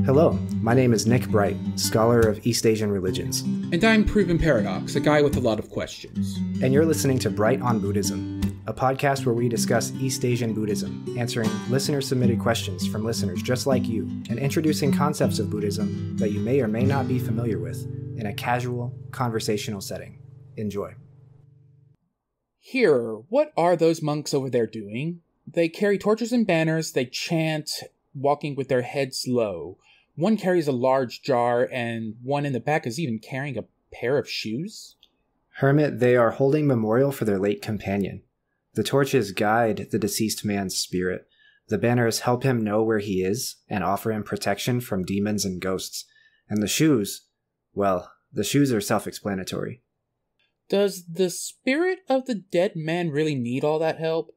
Hello, my name is Nick Bright, scholar of East Asian religions. And I'm Proven Paradox, a guy with a lot of questions. And you're listening to Bright on Buddhism, a podcast where we discuss East Asian Buddhism, answering listener-submitted questions from listeners just like you, and introducing concepts of Buddhism that you may or may not be familiar with in a casual, conversational setting. Enjoy. Here, what are those monks over there doing? They carry torches and banners, they chant, walking with their heads low. One carries a large jar, and one in the back is even carrying a pair of shoes? Hermit, they are holding memorial for their late companion. The torches guide the deceased man's spirit. The banners help him know where he is and offer him protection from demons and ghosts. And the shoes, well, the shoes are self-explanatory. Does the spirit of the dead man really need all that help?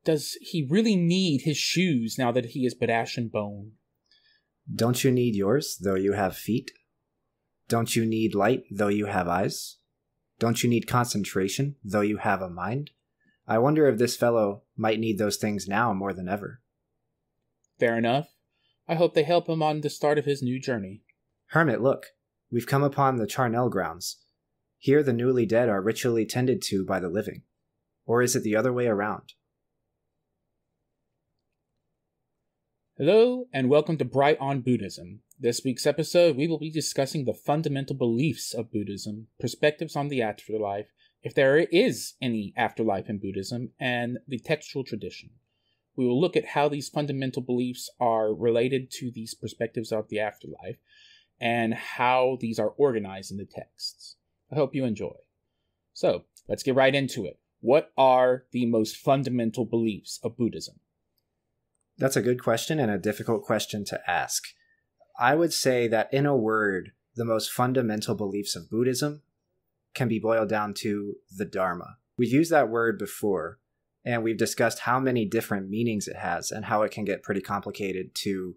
Does he really need his shoes now that he is but ash and bone? Don't you need yours, though you have feet? Don't you need light, though you have eyes? Don't you need concentration, though you have a mind? I wonder if this fellow might need those things now more than ever. Fair enough. I hope they help him on the start of his new journey. Hermit, look. We've come upon the charnel grounds. Here the newly dead are ritually tended to by the living. Or is it the other way around? Hello, and welcome to Bright on Buddhism. This week's episode, we will be discussing the fundamental beliefs of Buddhism, perspectives on the afterlife, if there is any afterlife in Buddhism, and the textual tradition. We will look at how these fundamental beliefs are related to these perspectives of the afterlife, and how these are organized in the texts. I hope you enjoy. So, let's get right into it. What are the most fundamental beliefs of Buddhism? That's a good question and a difficult question to ask. I would say that in a word, the most fundamental beliefs of Buddhism can be boiled down to the Dharma. We've used that word before, and we've discussed how many different meanings it has and how it can get pretty complicated to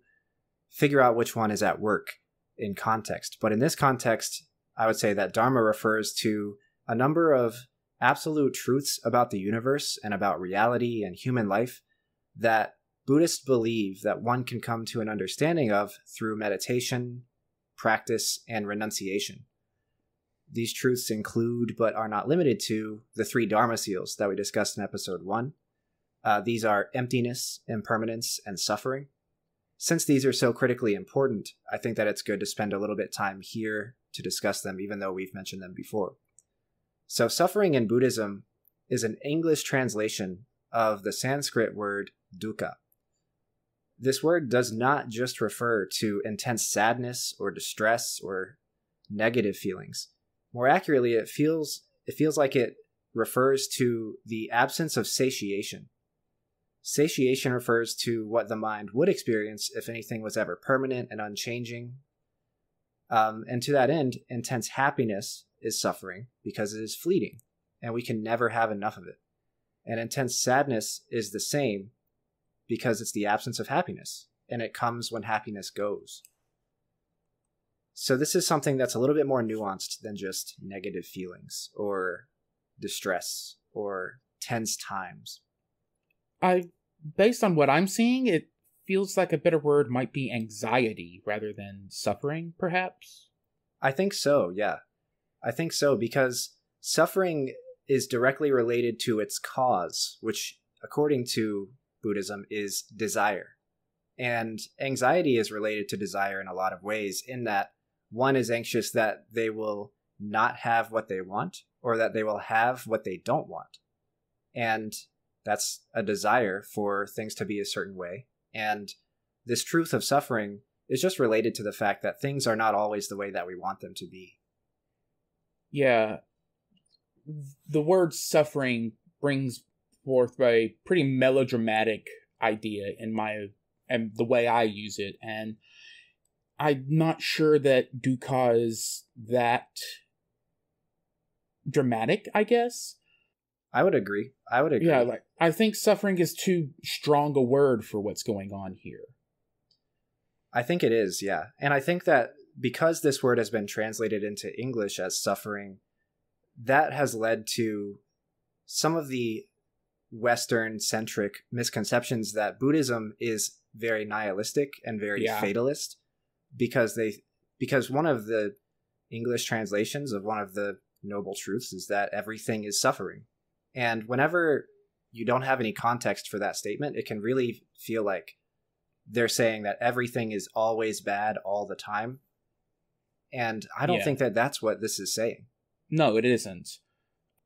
figure out which one is at work in context. But in this context, I would say that Dharma refers to a number of absolute truths about the universe and about reality and human life that Buddhists believe that one can come to an understanding of through meditation, practice, and renunciation. These truths include, but are not limited to, the three Dharma seals that we discussed in episode 1. These are emptiness, impermanence, and suffering. Since these are so critically important, I think that it's good to spend a little bit of time here to discuss them, even though we've mentioned them before. So suffering in Buddhism is an English translation of the Sanskrit word dukkha. This word does not just refer to intense sadness or distress or negative feelings. More accurately, it feels like it refers to the absence of satiation. Satiation refers to what the mind would experience if anything was ever permanent and unchanging. And to that end, intense happiness is suffering because it is fleeting, and we can never have enough of it. And intense sadness is the same, because it's the absence of happiness, and it comes when happiness goes. So this is something that's a little bit more nuanced than just negative feelings, or distress, or tense times. Based on what I'm seeing, it feels like a better word might be anxiety rather than suffering, perhaps? I think so, yeah. I think so, because suffering is directly related to its cause, which, according to Buddhism, is desire. And anxiety is related to desire in a lot of ways, in that one is anxious that they will not have what they want, or that they will have what they don't want. And that's a desire for things to be a certain way. And this truth of suffering is just related to the fact that things are not always the way that we want them to be. Yeah. The word suffering brings forth a pretty melodramatic idea and the way I use it, and I'm not sure that dukkha is that dramatic, I guess. I would agree. Yeah, I think suffering is too strong a word for what's going on here. I think it is, yeah. And I think that because this word has been translated into English as suffering, that has led to some of the Western-centric misconceptions that Buddhism is very nihilistic and very fatalist. because one of the English translations of one of the Noble Truths is that everything is suffering. And whenever you don't have any context for that statement, it can really feel like they're saying that everything is always bad all the time. And I don't think that that's what this is saying. No, it isn't.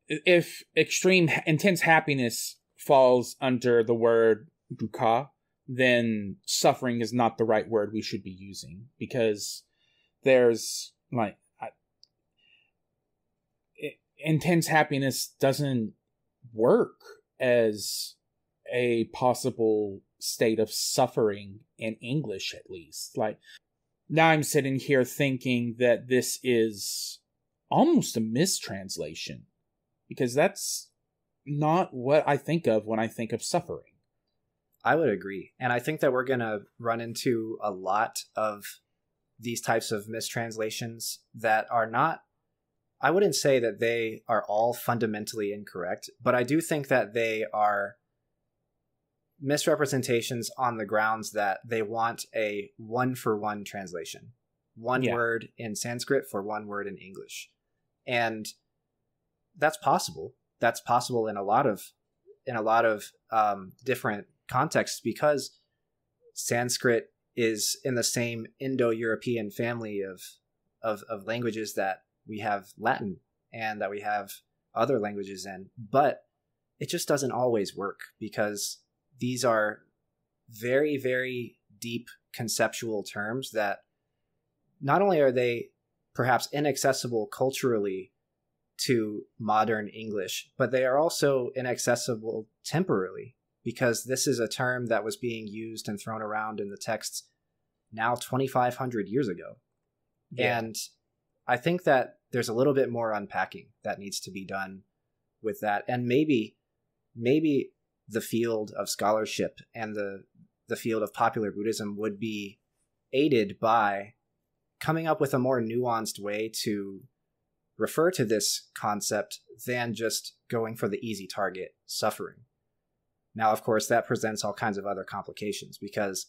If extreme, intense happiness falls under the word dukkha, then suffering is not the right word we should be using, because there's like intense happiness doesn't work as a possible state of suffering in English, at least. Like, now I'm sitting here thinking that this is almost a mistranslation, because that's not what I think of when I think of suffering. I would agree. And I think that we're going to run into a lot of these types of mistranslations that are not, I wouldn't say that they are all fundamentally incorrect, but I do think that they are misrepresentations on the grounds that they want a one-for-one translation. One word in Sanskrit for one word in English. And that's possible. That's possible in a lot of different contexts, because Sanskrit is in the same Indo-European family of languages that we have Latin and that we have other languages in. But it just doesn't always work, because these are very, very deep conceptual terms that not only are they perhaps inaccessible culturally to modern English, but they are also inaccessible temporally, because this is a term that was being used and thrown around in the texts now 2,500 years ago. Yeah. And I think that there's a little bit more unpacking that needs to be done with that. And maybe the field of scholarship and the field of popular Buddhism would be aided by coming up with a more nuanced way to refer to this concept than just going for the easy target, suffering. Now, of course, that presents all kinds of other complications, because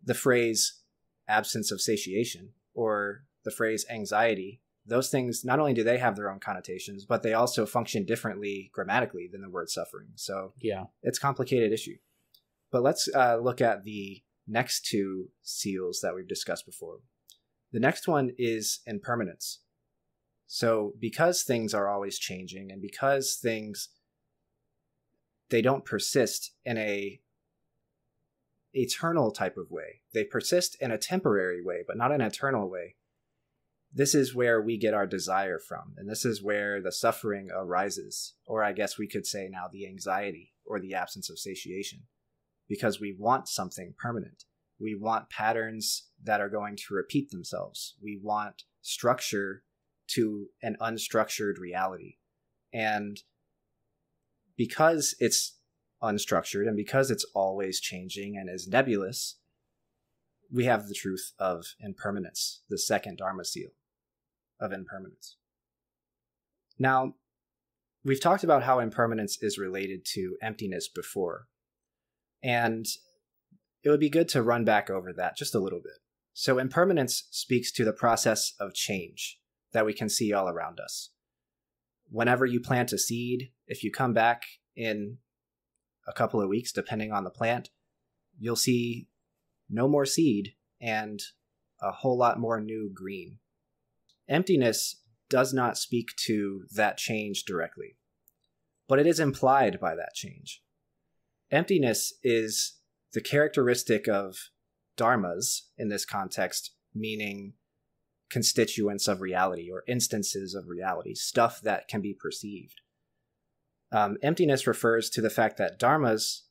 the phrase absence of satiation or the phrase anxiety, those things, not only do they have their own connotations, but they also function differently grammatically than the word suffering. So yeah, it's a complicated issue. But let's look at the next two seals that we've discussed before. The next one is impermanence. So because things are always changing, and because things, they don't persist in a eternal type of way. They persist in a temporary way, but not an eternal way. This is where we get our desire from, and this is where the suffering arises, or I guess we could say now the anxiety or the absence of satiation, because we want something permanent. We want patterns that are going to repeat themselves. We want structure to an unstructured reality. And because it's unstructured and because it's always changing and is nebulous, we have the truth of impermanence, the second Dharma seal of impermanence. Now, we've talked about how impermanence is related to emptiness before, and it would be good to run back over that just a little bit. So impermanence speaks to the process of change that we can see all around us. Whenever you plant a seed, if you come back in a couple of weeks, depending on the plant, you'll see no more seed and a whole lot more new green. Emptiness does not speak to that change directly, but it is implied by that change. Emptiness is the characteristic of dharmas in this context, meaning constituents of reality or instances of reality, stuff that can be perceived. Emptiness refers to the fact that dharmas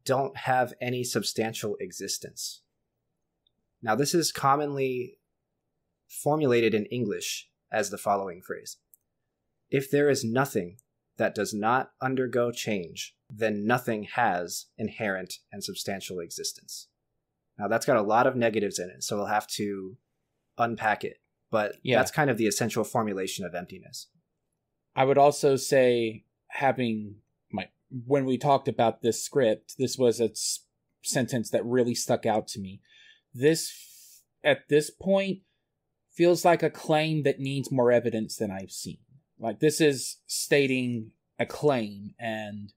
don't have any substantial existence. Now, this is commonly formulated in English as the following phrase: if there is nothing that does not undergo change, then nothing has inherent and substantial existence. Now, that's got a lot of negatives in it, so we'll have to unpack it. But that's kind of the essential formulation of emptiness. I would also say, when we talked about this script, this was a sentence that really stuck out to me. This at this point, feels like a claim that needs more evidence than I've seen. Like, this is stating a claim, and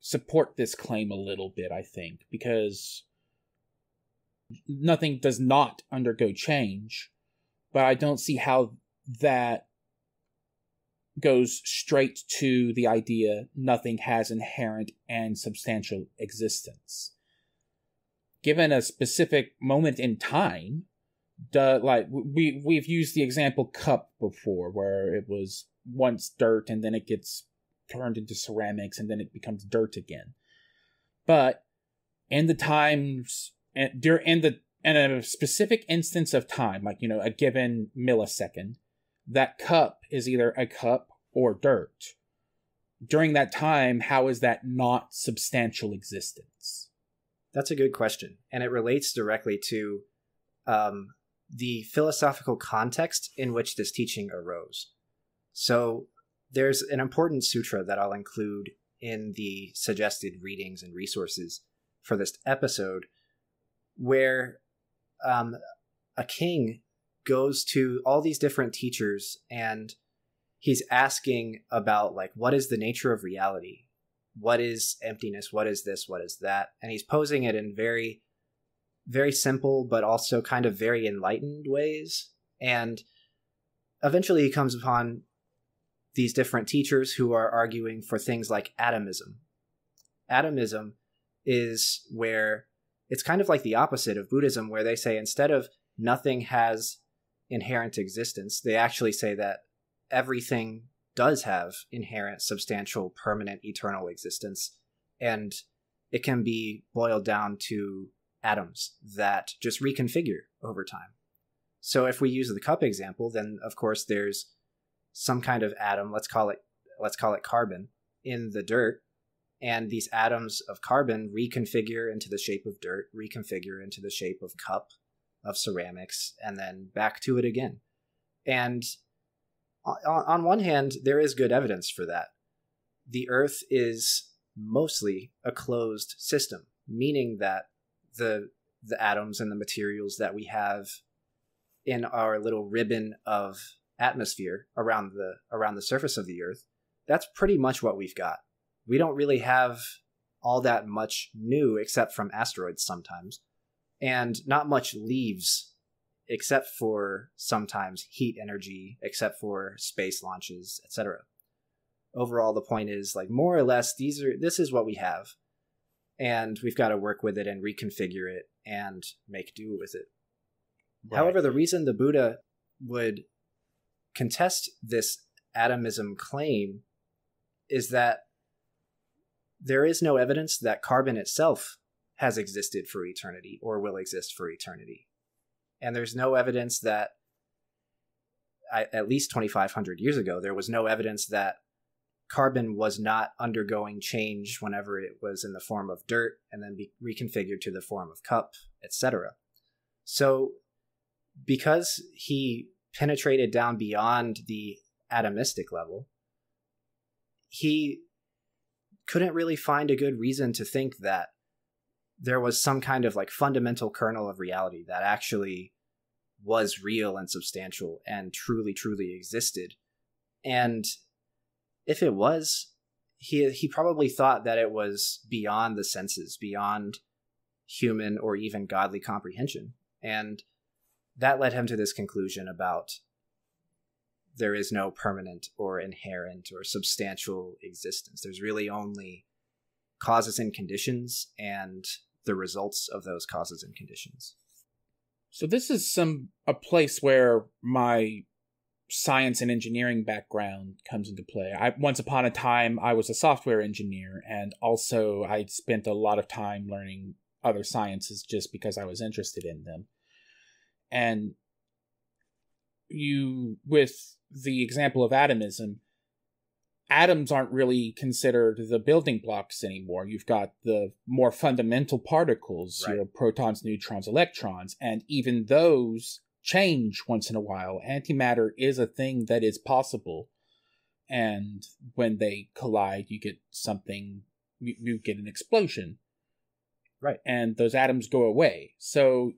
support this claim a little bit, I think, because nothing does not undergo change, but I don't see how that goes straight to the idea nothing has inherent and substantial existence. Given a specific moment in time, we've used the example cup before, where it was once dirt and then it gets turned into ceramics and then it becomes dirt again. But in the times, in a specific instance of time, like, a given millisecond, that cup is either a cup or dirt. During that time, how is that not substantial existence? That's a good question, and it relates directly to the philosophical context in which this teaching arose. So there's an important sutra that I'll include in the suggested readings and resources for this episode, where a king goes to all these different teachers and he's asking about, like, what is the nature of reality? What is emptiness? What is this? What is that? And he's posing it in very, very simple, but also kind of very enlightened ways. And eventually he comes upon these different teachers who are arguing for things like atomism. Atomism is where it's kind of like the opposite of Buddhism, where they say instead of nothing has inherent existence, they actually say that everything does have inherent, substantial, permanent, eternal existence. And it can be boiled down to atoms that just reconfigure over time. So if we use the cup example, then of course there's some kind of atom, let's call it carbon, in the dirt, and these atoms of carbon reconfigure into the shape of dirt, reconfigure into the shape of cup, of ceramics, and then back to it again. And on one hand, there is good evidence for that. The Earth is mostly a closed system, meaning that the atoms and the materials that we have in our little ribbon of atmosphere around the surface of the Earth, that's pretty much what we've got. We don't really have all that much new except from asteroids sometimes, and not much leaves except for sometimes heat energy, except for space launches, etc. Overall, the point is, like, more or less, this is what we have, and we've got to work with it and reconfigure it and make do with it. Right. However, the reason the Buddha would contest this atomism claim is that there is no evidence that carbon itself has existed for eternity or will exist for eternity. And there's no evidence that, at least 2,500 years ago, there was no evidence that carbon was not undergoing change whenever it was in the form of dirt and then be reconfigured to the form of cup, etc. So because he penetrated down beyond the atomistic level, he couldn't really find a good reason to think that there was some kind of, like, fundamental kernel of reality that actually was real and substantial and truly, truly existed. And if it was, he probably thought that it was beyond the senses, beyond human or even godly comprehension. And that led him to this conclusion about there is no permanent or inherent or substantial existence. There's really only causes and conditions and the results of those causes and conditions. So this is a place where my science and engineering background comes into play. Once upon a time, I was a software engineer, and also I spent a lot of time learning other sciences just because I was interested in them. And with the example of atomism, atoms aren't really considered the building blocks anymore. You've got the more fundamental particles, right, your protons, neutrons, electrons, and even those change once in a while. Antimatter is a thing that is possible, and when they collide, you get something, you get an explosion. Right. And those atoms go away. So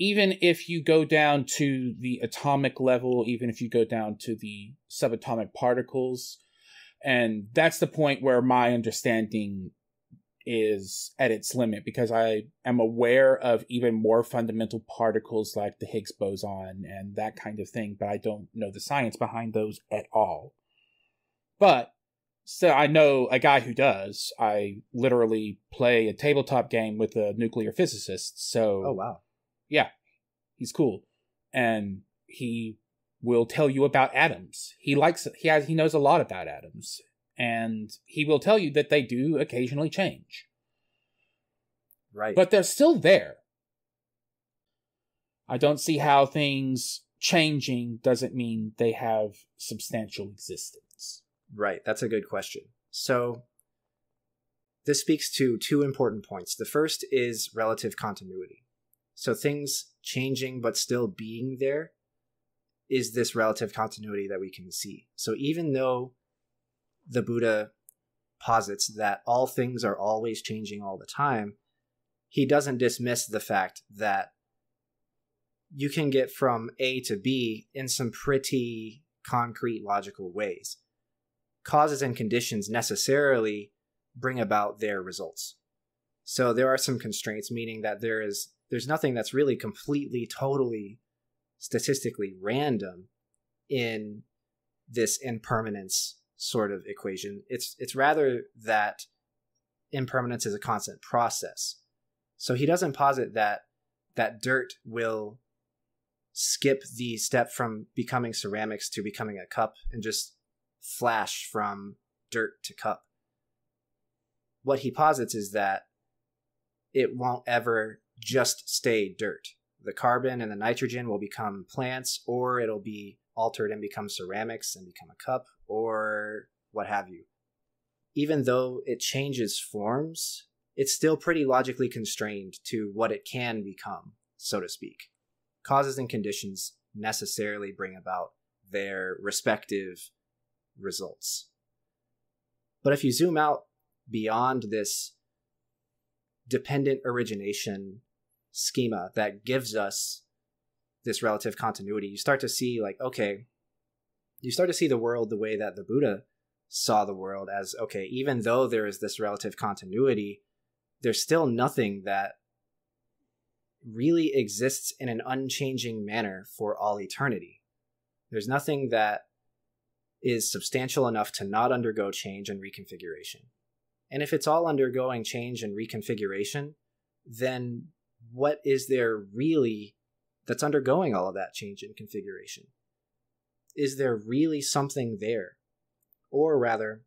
even if you go down to the atomic level, even if you go down to the subatomic particles, and that's the point where my understanding is at its limit, because I am aware of even more fundamental particles like the Higgs boson and that kind of thing, but I don't know the science behind those at all. But so I know a guy who does. I literally play a tabletop game with a nuclear physicist. So, Oh, wow. Yeah, he's cool. And he will tell you about atoms. He knows a lot about atoms. And he will tell you that they do occasionally change. Right. But they're still there. I don't see how things changing doesn't mean they have substantial existence. Right. That's a good question. So this speaks to two important points. The first is relative continuity. So things changing but still being there is this relative continuity that we can see. So even though the Buddha posits that all things are always changing all the time, he doesn't dismiss the fact that you can get from A to B in some pretty concrete, logical ways. Causes and conditions necessarily bring about their results. So there are some constraints, meaning that there's nothing that's really completely, totally, statistically random in this impermanence sort of equation. It's rather that impermanence is a constant process. So he doesn't posit that dirt will skip the step from becoming ceramics to becoming a cup and just flash from dirt to cup. What he posits is that it won't ever just stay dirt. The carbon and the nitrogen will become plants, or it'll be altered and become ceramics and become a cup, or what have you. Even though it changes forms, it's still pretty logically constrained to what it can become, so to speak. Causes and conditions necessarily bring about their respective results. But if you zoom out beyond this dependent origination schema that gives us this relative continuity, you start to see you start to see the world the way that the Buddha saw the world as, okay, even though there is this relative continuity, there's still nothing that really exists in an unchanging manner for all eternity. There's nothing that is substantial enough to not undergo change and reconfiguration. And if it's all undergoing change and reconfiguration, then what is there really that's undergoing all of that change and configuration? Is there really something there? Or rather,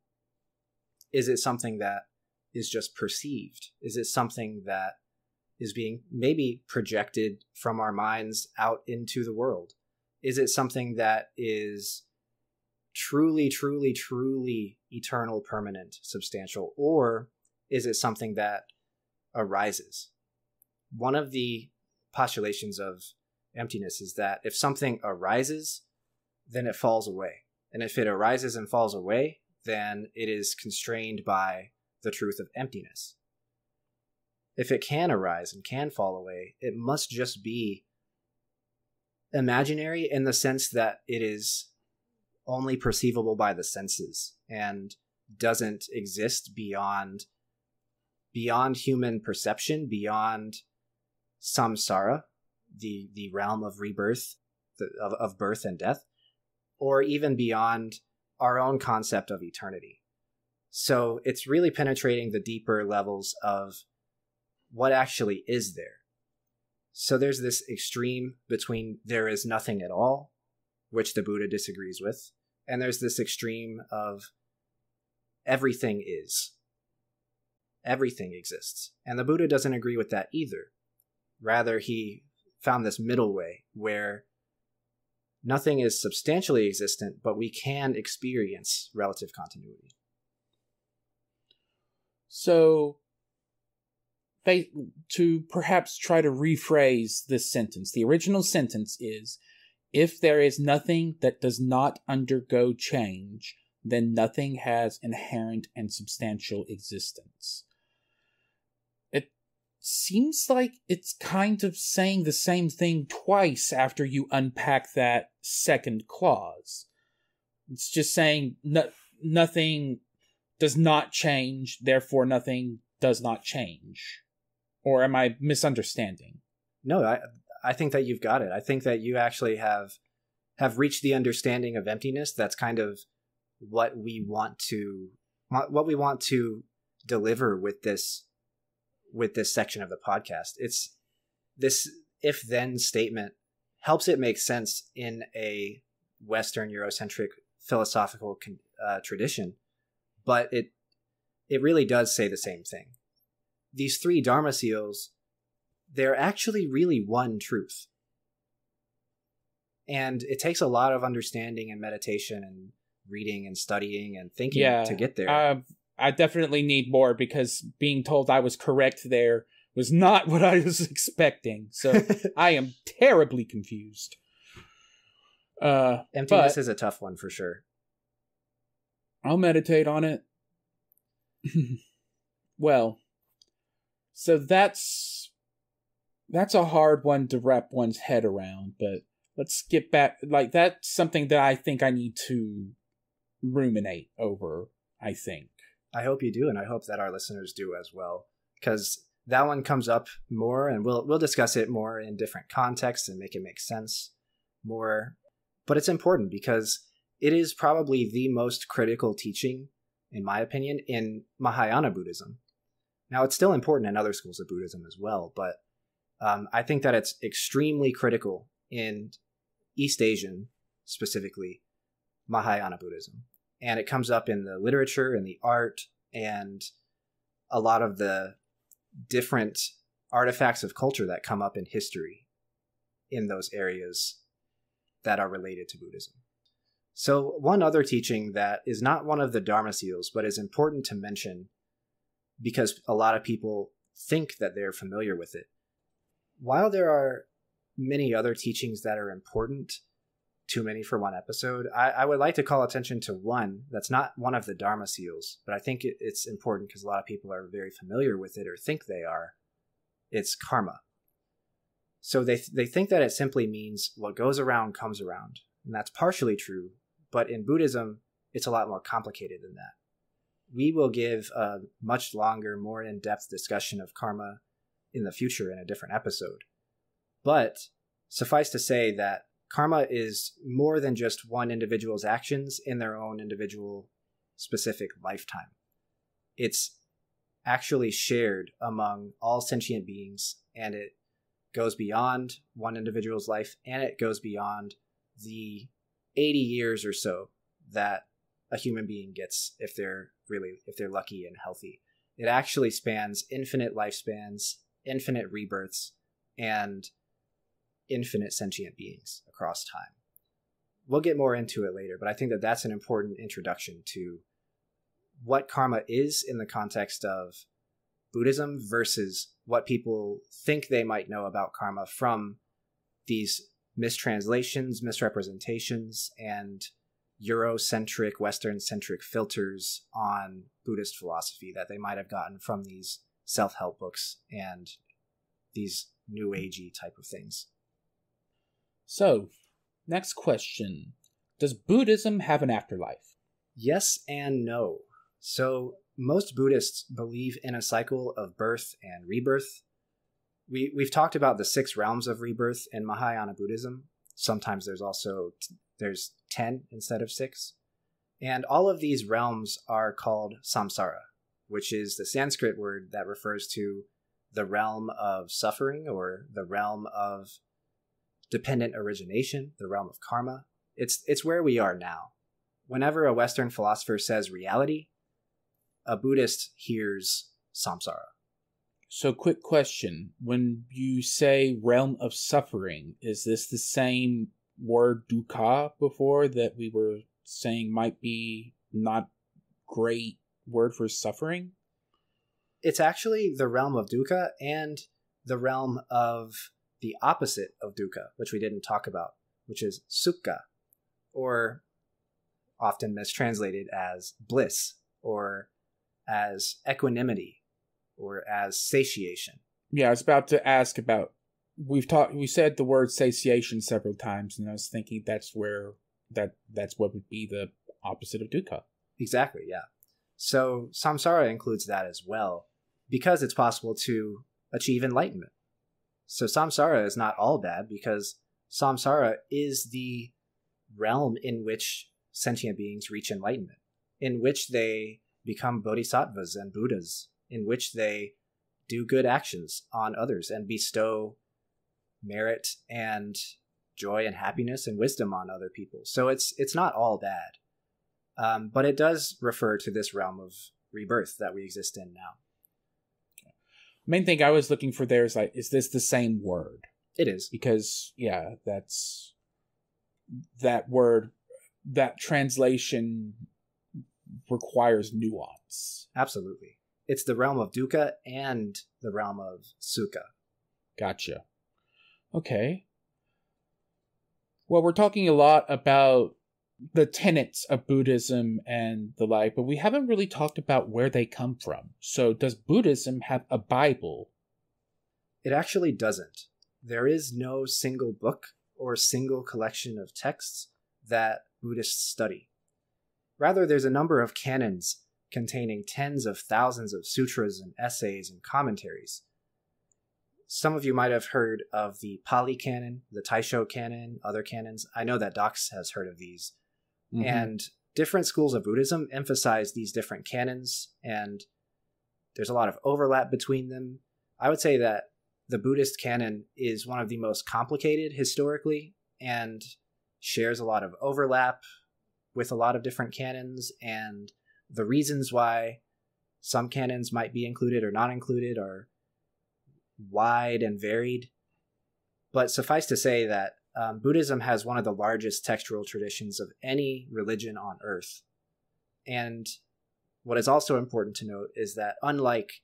is it something that is just perceived? Is it something that is being maybe projected from our minds out into the world? Is it something that is truly, truly, truly eternal, permanent, substantial? Or is it something that arises? One of the postulations of emptiness is that if something arises, then it falls away. And if it arises and falls away, then it is constrained by the truth of emptiness. If it can arise and can fall away, it must just be imaginary in the sense that it is only perceivable by the senses and doesn't exist beyond human perception, beyond samsara, the realm of rebirth, of birth and death, or even beyond our own concept of eternity. So it's really penetrating the deeper levels of what actually is there. So there's this extreme between there is nothing at all, which the Buddha disagrees with, and there's this extreme of everything is. Everything exists. And the Buddha doesn't agree with that either. Rather, he found this middle way where nothing is substantially existent, but we can experience relative continuity. So, to perhaps try to rephrase this sentence, the original sentence is, if there is nothing that does not undergo change, then nothing has inherent and substantial existence. seems like it's kind of saying the same thing twice after you unpack that second clause. It's just saying nothing does not change, therefore nothing does not change. Or am I misunderstanding? No, I think that you've got it. I think that you actually have reached the understanding of emptiness. That's kind of what we want to deliver with this section of the podcast. It's this if-then statement helps it make sense in a Western Eurocentric philosophical tradition, but it really does say the same thing. These three Dharma seals, they're actually really one truth. And it takes a lot of understanding and meditation and reading and studying and thinking to get there. I definitely need more, because being told I was correct there was not what I was expecting. So I am terribly confused. Emptiness is a tough one for sure. I'll meditate on it. Well, so that's a hard one to wrap one's head around, but let's get back. Like, that's something that I think I need to ruminate over, I think. I hope you do, and I hope that our listeners do as well, because that one comes up more, and we'll discuss it more in different contexts and make it make sense more. But it's important because it is probably the most critical teaching, in my opinion, in Mahayana Buddhism. Now, it's still important in other schools of Buddhism as well, but I think that it's extremely critical in East Asian, specifically, Mahayana Buddhism. And it comes up in the literature and the art and a lot of the different artifacts of culture that come up in history in those areas that are related to Buddhism. So one other teaching that is not one of the Dharma seals, but is important to mention because a lot of people think that they're familiar with it. While there are many other teachings that are important, too many for one episode, I would like to call attention to one that's not one of the Dharma seals, but I think it's important because a lot of people are very familiar with it or think they are. It's karma. So they think that it simply means what goes around comes around, and that's partially true, but in Buddhism, it's a lot more complicated than that. We will give a much longer, more in-depth discussion of karma in the future in a different episode. But suffice to say that karma is more than just one individual's actions in their own individual specific lifetime. It's actually shared among all sentient beings, and it goes beyond one individual's life, and it goes beyond the 80 years or so that a human being gets if they're lucky and healthy. It actually spans infinite lifespans, infinite rebirths, and infinite sentient beings across time. We'll get more into it later, but I think that that's an important introduction to what karma is in the context of Buddhism versus what people think they might know about karma from these mistranslations, misrepresentations, and Eurocentric, Western-centric filters on Buddhist philosophy that they might have gotten from these self-help books and these New Agey type of things. So, next question. Does Buddhism have an afterlife? Yes and no. So, most Buddhists believe in a cycle of birth and rebirth. We've talked about the 6 realms of rebirth in Mahayana Buddhism. Sometimes there's 10 instead of 6. And all of these realms are called samsara, which is the Sanskrit word that refers to the realm of suffering or the realm of dependent origination, the realm of karma. It's where we are now. Whenever a Western philosopher says reality, a Buddhist hears samsara. So, quick question. When you say realm of suffering, is this the same word dukkha before that we were saying might be not great word for suffering? It's actually the realm of dukkha and the realm of the opposite of dukkha, which we didn't talk about, which is sukha, or often mistranslated as bliss, or as equanimity, or as satiation. Yeah, I was about to ask about, we said the word satiation several times, and I was thinking that's what would be the opposite of dukkha. Exactly, yeah. So samsara includes that as well, because it's possible to achieve enlightenment. So samsara is not all bad, because samsara is the realm in which sentient beings reach enlightenment, in which they become bodhisattvas and buddhas, in which they do good actions on others and bestow merit and joy and happiness and wisdom on other people. So it's not all bad. But it does refer to this realm of rebirth that we exist in now. Main thing I was looking for there is, like, is this the same word? It is. Because, yeah, that word, that translation requires nuance. Absolutely. It's the realm of dukkha and the realm of sukha. Gotcha. Okay. Well, we're talking a lot about the tenets of Buddhism and the like, but we haven't really talked about where they come from. So does Buddhism have a Bible? It actually doesn't. There is no single book or single collection of texts that Buddhists study. Rather, there's a number of canons containing tens of thousands of sutras and essays and commentaries. Some of you might have heard of the Pali Canon, the Taisho Canon, other canons. I know that Docs has heard of these. Mm-hmm. And different schools of Buddhism emphasize these different canons, and there's a lot of overlap between them. I would say that the Buddhist canon is one of the most complicated historically and shares a lot of overlap with a lot of different canons, and the reasons why some canons might be included or not included are wide and varied. But suffice to say that Buddhism has one of the largest textual traditions of any religion on earth. And what is also important to note is that unlike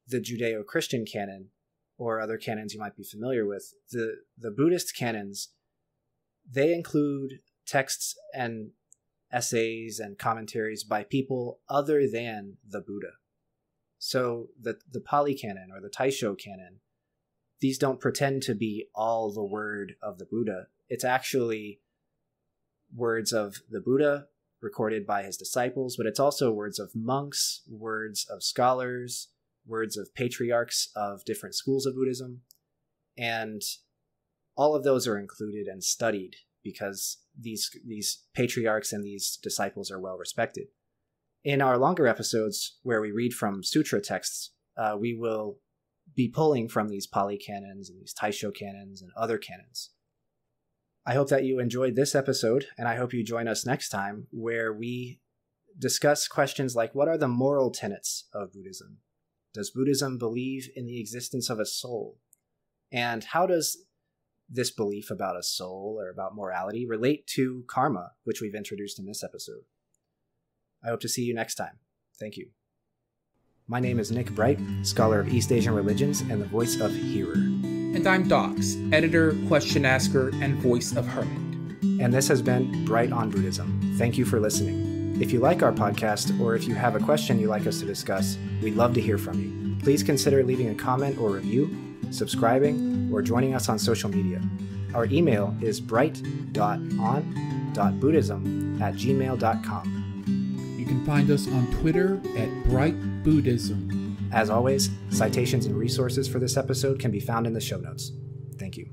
the Judeo-Christian canon or other canons you might be familiar with, the Buddhist canons, they include texts and essays and commentaries by people other than the Buddha. So the Pali Canon or the Taisho Canon, these don't pretend to be all the word of the Buddha. It's actually words of the Buddha recorded by his disciples, but it's also words of monks, words of scholars, words of patriarchs of different schools of Buddhism. And all of those are included and studied because these patriarchs and these disciples are well respected. In our longer episodes where we read from sutra texts, we will be pulling from these Pali canons and these Taisho canons and other canons. I hope that you enjoyed this episode, and I hope you join us next time where we discuss questions like, what are the moral tenets of Buddhism? Does Buddhism believe in the existence of a soul? And how does this belief about a soul or about morality relate to karma, which we've introduced in this episode? I hope to see you next time. Thank you. My name is Nick Bright, scholar of East Asian religions and the voice of Hearer. And I'm Docs, editor, question asker, and voice of Hermit. And this has been Bright on Buddhism. Thank you for listening. If you like our podcast, or if you have a question you'd like us to discuss, we'd love to hear from you. Please consider leaving a comment or review, subscribing, or joining us on social media. Our email is bright.on.buddhism@gmail.com. You can find us on Twitter at Bright Buddhism. As always, citations and resources for this episode can be found in the show notes. Thank you.